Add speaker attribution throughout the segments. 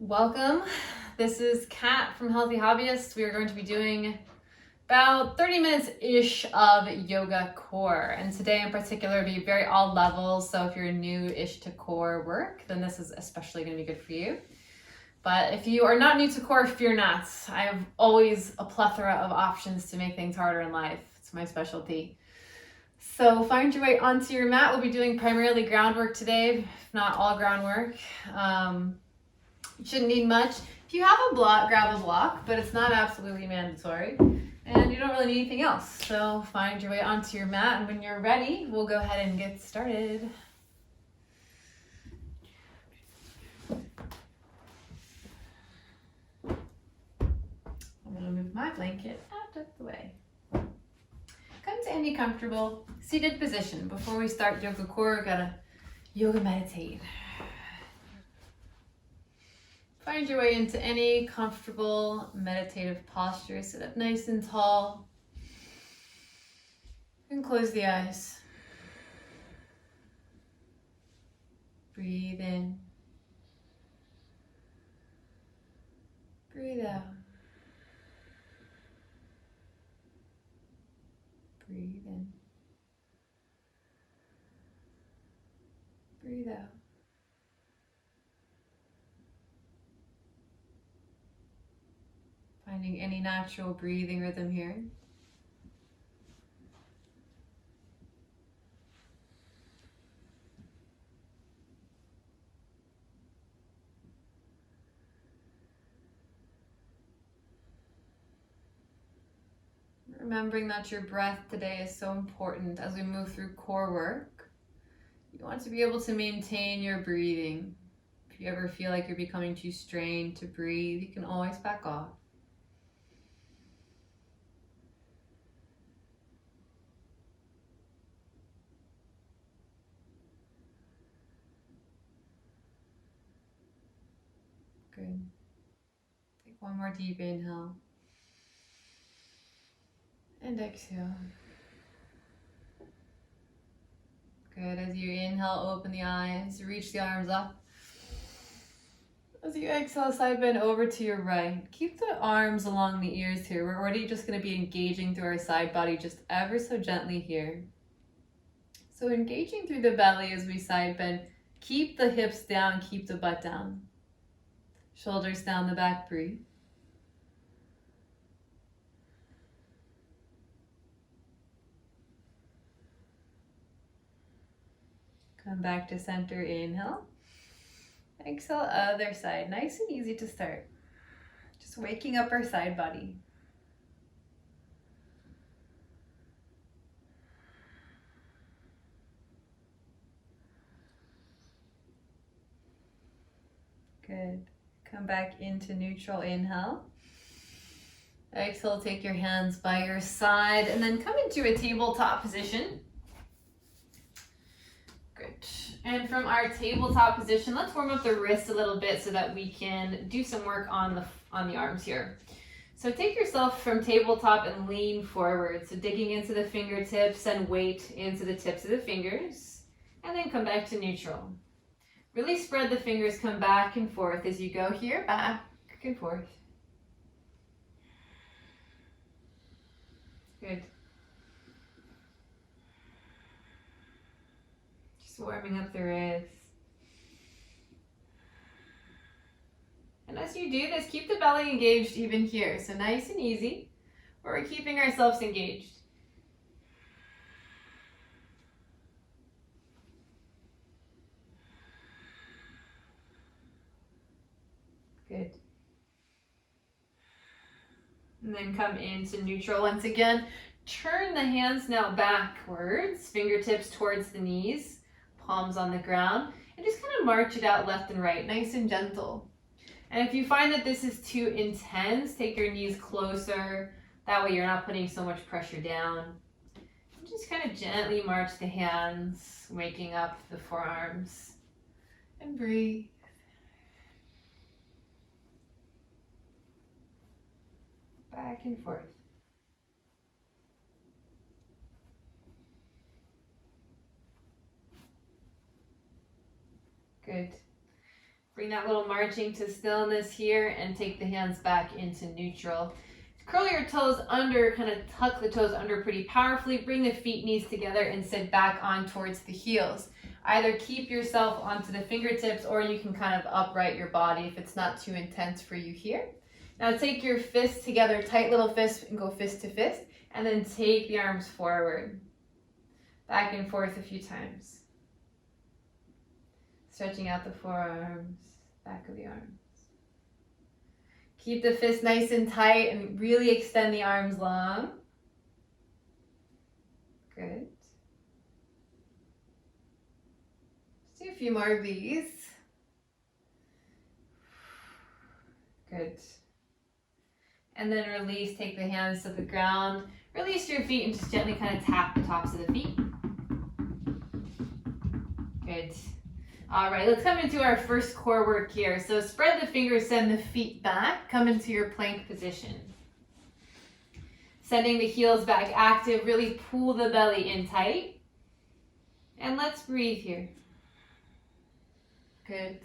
Speaker 1: Welcome. This is Kat from Healthy Hobbyist. We are going to be doing about 30 minutes-ish of yoga core. And today in particular will be very all levels. So if you're new-ish to core work, then this is especially going to be good for you. But if you are not new to core, fear not. I have always a plethora of options to make things harder in life. It's my specialty. So find your way onto your mat. We'll be doing primarily groundwork today, if not all groundwork. You shouldn't need much. If you have a block, grab a block, but it's not absolutely mandatory. And you don't really need anything else. So find your way onto your mat, and when you're ready, we'll go ahead and get started. I'm gonna move my blanket out of the way. Come to any comfortable seated position. Before we start yoga core, we're gonna yoga meditate. Find your way into any comfortable meditative posture. Sit up nice and tall and close the eyes. Breathe in. Breathe out. Breathe in. Breathe out. Finding any natural breathing rhythm here. Remembering that your breath today is so important as we move through core work. You want to be able to maintain your breathing. If you ever feel like you're becoming too strained to breathe, you can always back off. Good. Take one more deep inhale. And exhale. Good. As you inhale, open the eyes, reach the arms up. As you exhale, side bend over to your right. Keep the arms along the ears here. We're already just going to be engaging through our side body just ever so gently here. So engaging through the belly as we side bend. Keep the hips down, keep the butt down. Shoulders down the back, breathe. Come back to center, inhale. Exhale, other side. Nice and easy to start. Just waking up our side body. Good. Come back into neutral, inhale. Exhale, take your hands by your side and then come into a tabletop position. Good. And from our tabletop position, let's warm up the wrists a little bit so that we can do some work on the arms here. So take yourself from tabletop and lean forward. So digging into the fingertips and weight into the tips of the fingers. And then come back to neutral. Really spread the fingers, come back and forth as you go here, back and forth. Good. Just warming up the wrists. And as you do this, keep the belly engaged even here. So nice and easy, where we're keeping ourselves engaged. Good. And then come into neutral once again. Turn the hands now backwards, fingertips towards the knees, palms on the ground, and just kind of march it out left and right, nice and gentle. And if you find that this is too intense, take your knees closer. That way you're not putting so much pressure down. And just kind of gently march the hands, waking up the forearms. And breathe. Back and forth. Good. Bring that little marching to stillness here and take the hands back into neutral. Curl your toes under, kind of tuck the toes under pretty powerfully. Bring the feet, knees together and sit back on towards the heels. Either keep yourself onto the fingertips or you can kind of upright your body if it's not too intense for you here. Now take your fists together, tight little fists, and go fist to fist. And then take the arms forward. Back and forth a few times. Stretching out the forearms, back of the arms. Keep the fist nice and tight and really extend the arms long. Good. Let's do a few more of these. Good. And then release, take the hands to the ground. Release your feet and just gently kind of tap the tops of the feet. Good. All right, let's come into our first core work here. So spread the fingers, send the feet back, come into your plank position. Sending the heels back active, really pull the belly in tight. And let's breathe here. Good.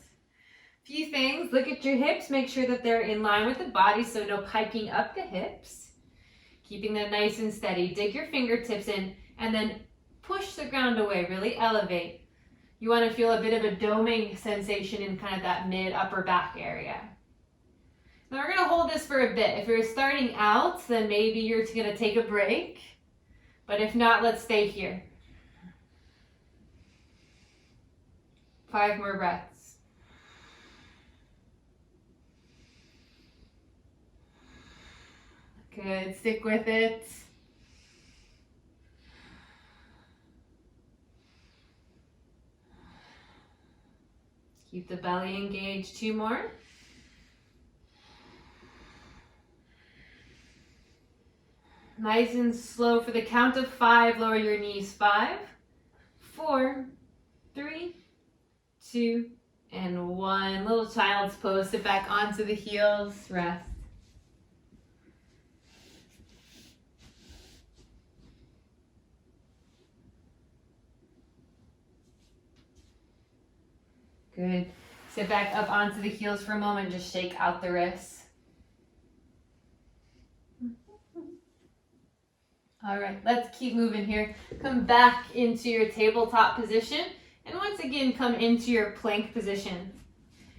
Speaker 1: Few things, look at your hips, make sure that they're in line with the body, so no piking up the hips. Keeping them nice and steady. Dig your fingertips in and then push the ground away, really elevate. You want to feel a bit of a doming sensation in kind of that mid-upper back area. Now we're going to hold this for a bit. If you're starting out, then maybe you're going to take a break. But if not, let's stay here. 5 more breaths. Good, stick with it. Keep the belly engaged. 2 more. Nice and slow for the count of 5. Lower your knees. 5, 4, 3, 2, and 1. Little child's pose. Sit back onto the heels. Rest. Good. Sit back up onto the heels for a moment. Just shake out the wrists. All right, let's keep moving here. Come back into your tabletop position. And once again, come into your plank position.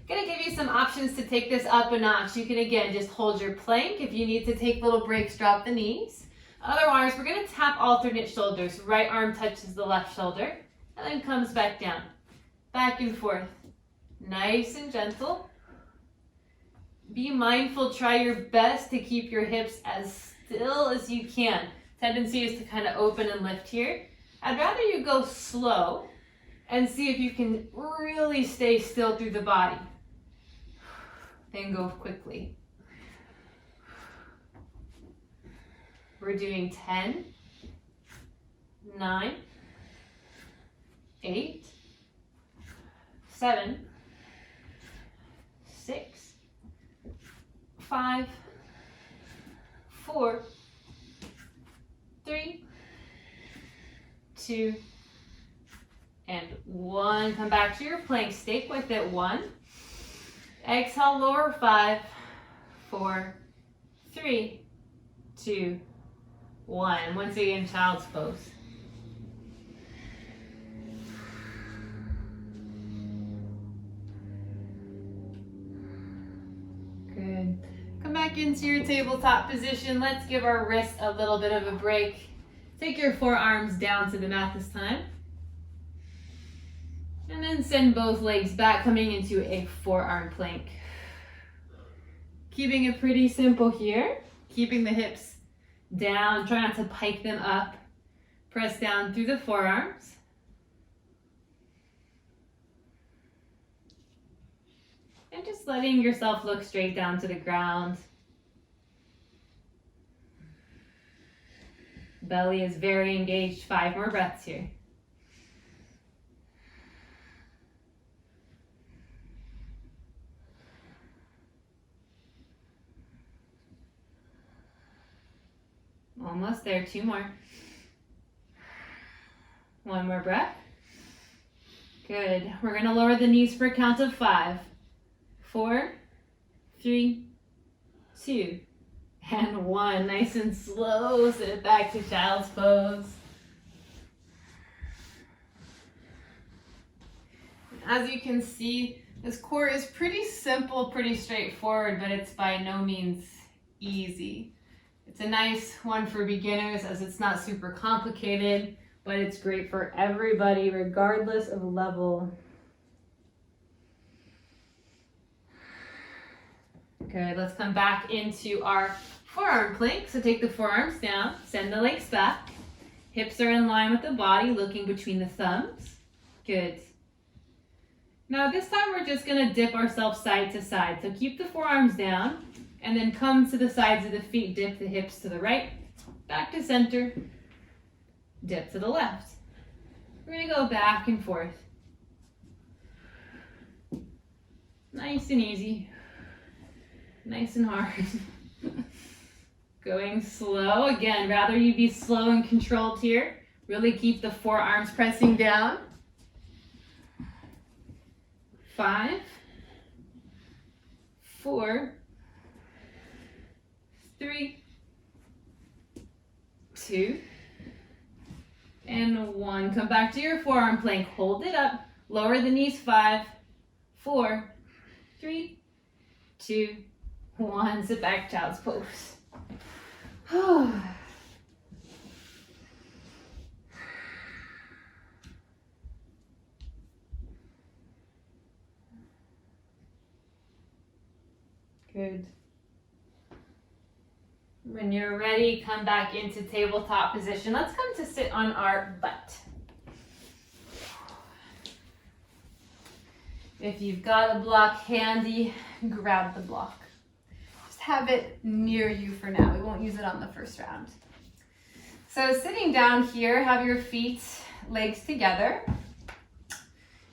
Speaker 1: Gonna give you some options to take this up a notch. You can, again, just hold your plank. If you need to take little breaks, drop the knees. Otherwise, we're gonna tap alternate shoulders. Right arm touches the left shoulder and then comes back down. Back and forth. Nice and gentle. Be mindful, try your best to keep your hips as still as you can. Tendency is to kind of open and lift here. I'd rather you go slow and see if you can really stay still through the body than go quickly. We're doing 10, 9, 8, 7, 6, 5, 4, 3, 2, and 1. Come back to your plank. Stick with it. 1. Exhale, lower. 5, 4, 3, 2, 1. Once again, child's pose. Good. Come back into your tabletop position. Let's give our wrists a little bit of a break. Take your forearms down to the mat this time. And then send both legs back, coming into a forearm plank. Keeping it pretty simple here. Keeping the hips down. Try not to pike them up. Press down through the forearms. And just letting yourself look straight down to the ground. Belly is very engaged. 5 more breaths here. Almost there. 2 more. 1 more breath. Good. We're going to lower the knees for a count of 5. 4, 3, 2, and 1. Nice and slow. Sit it back to child's pose. As you can see, this core is pretty simple, pretty straightforward, but it's by no means easy. It's a nice one for beginners as it's not super complicated, but it's great for everybody regardless of level. Good, let's come back into our forearm plank. So take the forearms down, send the legs back. Hips are in line with the body, looking between the thumbs. Good. Now this time we're just gonna dip ourselves side to side. So keep the forearms down and then come to the sides of the feet. Dip the hips to the right, back to center, dip to the left. We're gonna go back and forth. Nice and easy. Nice and hard. Going slow. Again, rather you be slow and controlled here. Really keep the forearms pressing down. 5, 4, 3, 2, and 1. Come back to your forearm plank. Hold it up. Lower the knees. 5, 4, 3, 2, 1. Sit back, child's pose. Good. When you're ready, come back into tabletop position. Let's come to sit on our butt. If you've got a block handy, grab the block. Just have it near you for now. We won't use it on the first round. So sitting down here, have your feet, legs together.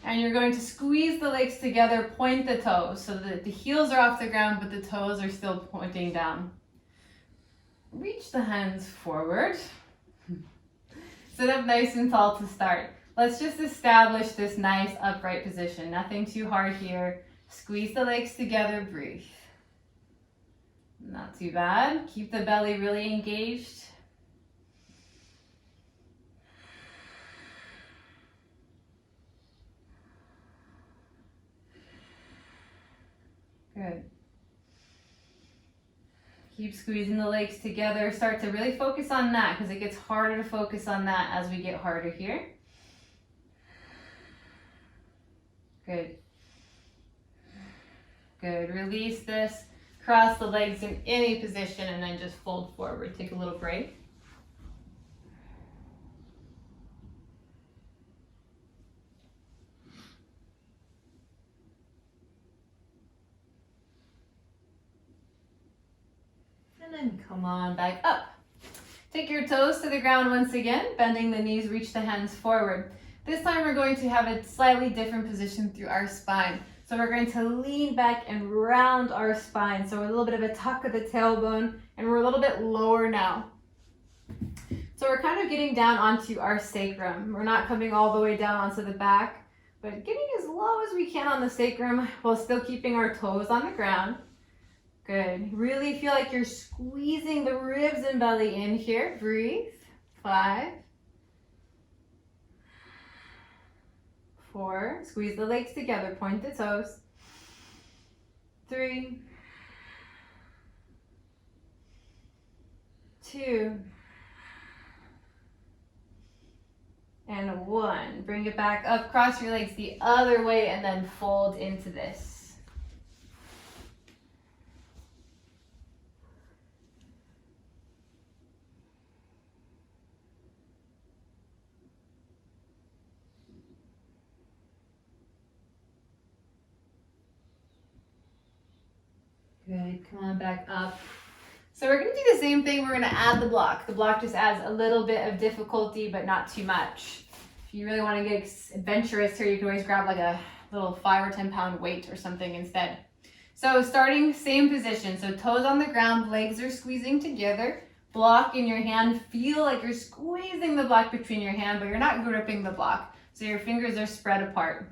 Speaker 1: And you're going to squeeze the legs together, point the toes so that the heels are off the ground, but the toes are still pointing down. Reach the hands forward. Sit up nice and tall to start. Let's just establish this nice upright position. Nothing too hard here. Squeeze the legs together, breathe. Not too bad. Keep the belly really engaged. Good. Keep squeezing the legs together. Start to really focus on that because it gets harder to focus on that as we get harder here. Good. Good. Release this. Cross the legs in any position and then just fold forward. Take a little break. And then come on back up. Take your toes to the ground once again, bending the knees, reach the hands forward. This time we're going to have a slightly different position through our spine. So we're going to lean back and round our spine. So a little bit of a tuck of the tailbone, and we're a little bit lower now. So we're kind of getting down onto our sacrum. We're not coming all the way down onto the back, but getting as low as we can on the sacrum while still keeping our toes on the ground. Good. Really feel like you're squeezing the ribs and belly in here. Breathe. 5, 4. Squeeze the legs together. Point the toes. 3, 2, and 1. Bring it back up. Cross your legs the other way and then fold into this. Good, come on back up. So we're gonna do the same thing. We're gonna add the block. The block just adds a little bit of difficulty, but not too much. If you really wanna get adventurous here, you can always grab like a little 5 or 10 pound weight or something instead. So starting same position. So toes on the ground, legs are squeezing together. Block in your hand. Feel like you're squeezing the block between your hand, but you're not gripping the block. So your fingers are spread apart.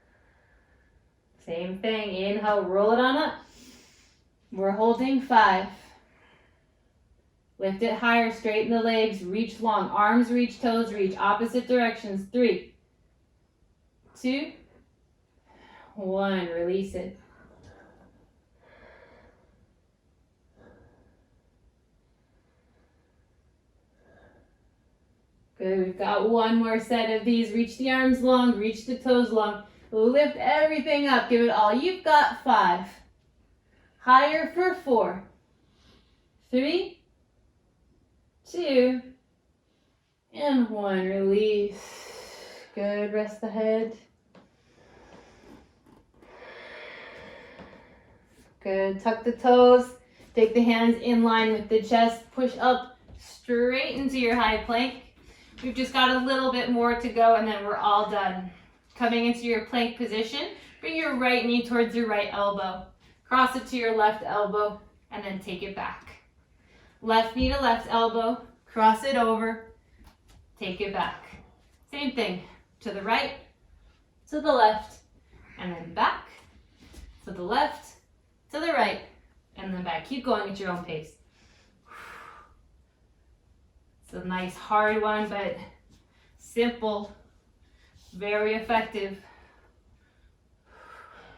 Speaker 1: Same thing. Inhale, roll it on up. We're holding 5. Lift it higher, straighten the legs, reach long. Arms reach, toes reach, opposite directions. 3, 2, 1. Release it. Good, we've got one more set of these. Reach the arms long, reach the toes long. Lift everything up, give it all. You've got 5. Higher for 4, 3, 2, and 1. Release. Good, rest the head. Good, tuck the toes. Take the hands in line with the chest. Push up straight into your high plank. We've just got a little bit more to go and then we're all done. Coming into your plank position, bring your right knee towards your right elbow. Cross it to your left elbow and then take it back. Left knee to left elbow, cross it over, take it back. Same thing, to the right, to the left, and then back, to the left, to the right, and then back. Keep going at your own pace. It's a nice hard one, but simple, very effective.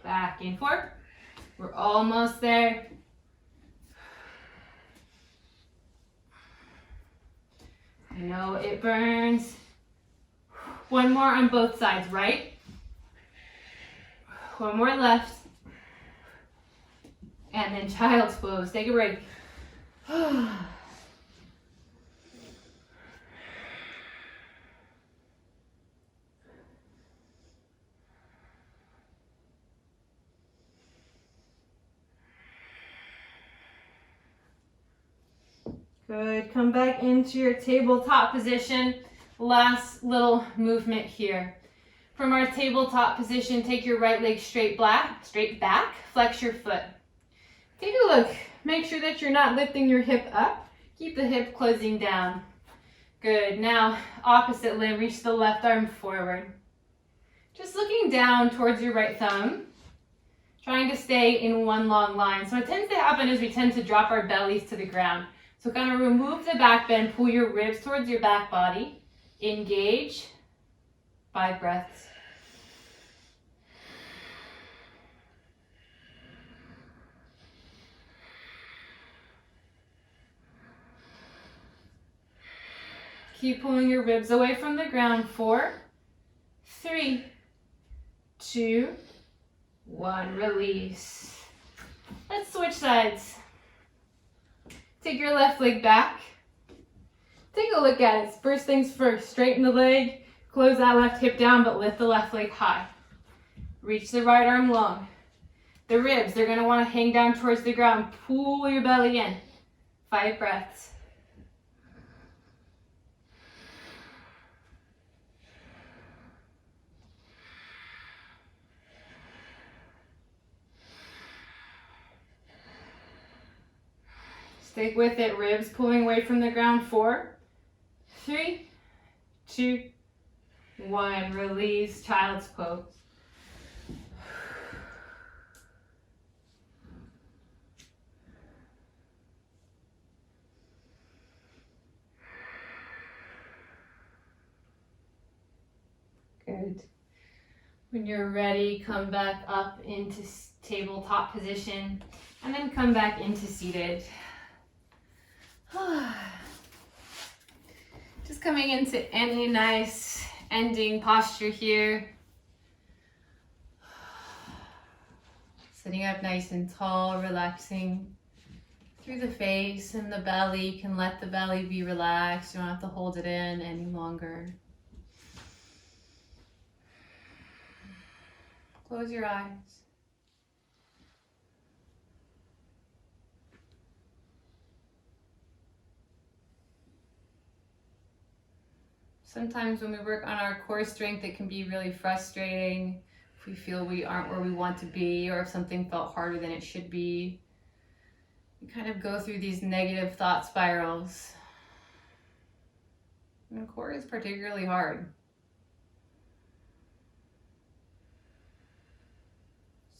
Speaker 1: Back and forth. We're almost there. I know it burns. One more on both sides, right? One more left. And then child's pose. Take a break. Good, come back into your tabletop position. Last little movement here. From our tabletop position, take your right leg straight back, flex your foot. Take a look, make sure that you're not lifting your hip up. Keep the hip closing down. Good, now opposite limb, reach the left arm forward. Just looking down towards your right thumb, trying to stay in one long line. So what tends to happen is we tend to drop our bellies to the ground. So kind of remove the back bend, pull your ribs towards your back body. Engage. 5 breaths. Keep pulling your ribs away from the ground. 4, 3, 2, 1. Release. Let's switch sides. Take your left leg back. Take a look at it. First things first, straighten the leg, close that left hip down, but lift the left leg high. Reach the right arm long. The ribs, they're gonna wanna hang down towards the ground. Pull your belly in. 5 breaths. Stick with it, ribs pulling away from the ground. 4, 3, 2, 1. Release, child's pose. Good. When you're ready, come back up into tabletop position and then come back into seated. Just coming into any nice ending posture here. Sitting up nice and tall, relaxing through the face and the belly. You can let the belly be relaxed. You don't have to hold it in any longer. Close your eyes. Sometimes when we work on our core strength, it can be really frustrating if we feel we aren't where we want to be, or if something felt harder than it should be. We kind of go through these negative thought spirals. And core is particularly hard.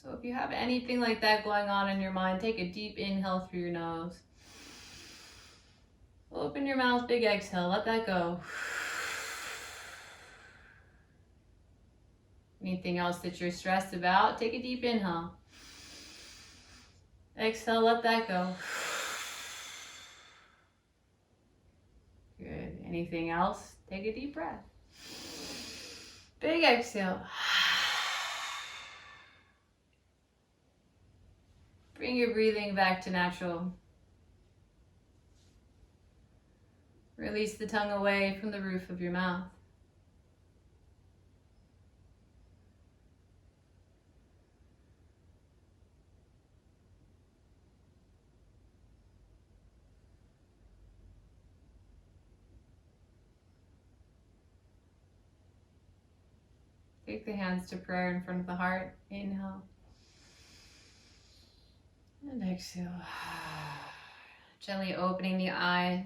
Speaker 1: So if you have anything like that going on in your mind, take a deep inhale through your nose. Open your mouth, big exhale, let that go. Anything else that you're stressed about, take a deep inhale. Exhale, let that go. Good. Anything else, take a deep breath. Big exhale. Bring your breathing back to natural. Release the tongue away from the roof of your mouth. Take the hands to prayer in front of the heart. Inhale. And exhale. Gently opening the eyes.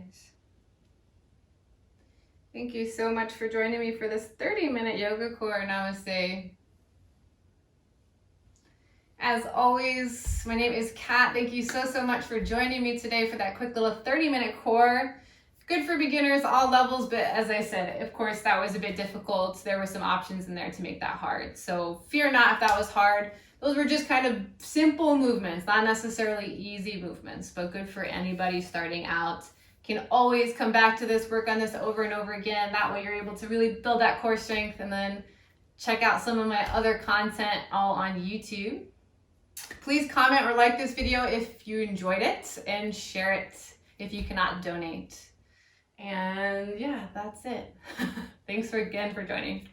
Speaker 1: Thank you so much for joining me for this 30-minute yoga core. Namaste. As always, my name is Kat. Thank you so much for joining me today for that quick little 30-minute core. Good for beginners, all levels, but as I said, of course, that was a bit difficult. There were some options in there to make that hard. So fear not if that was hard. Those were just kind of simple movements, not necessarily easy movements, but good for anybody starting out. Can always come back to this, work on this over and over again. That way you're able to really build that core strength, and then check out some of my other content all on YouTube. Please comment or like this video if you enjoyed it, and share it if you cannot donate. And yeah, that's it. Thanks again for joining.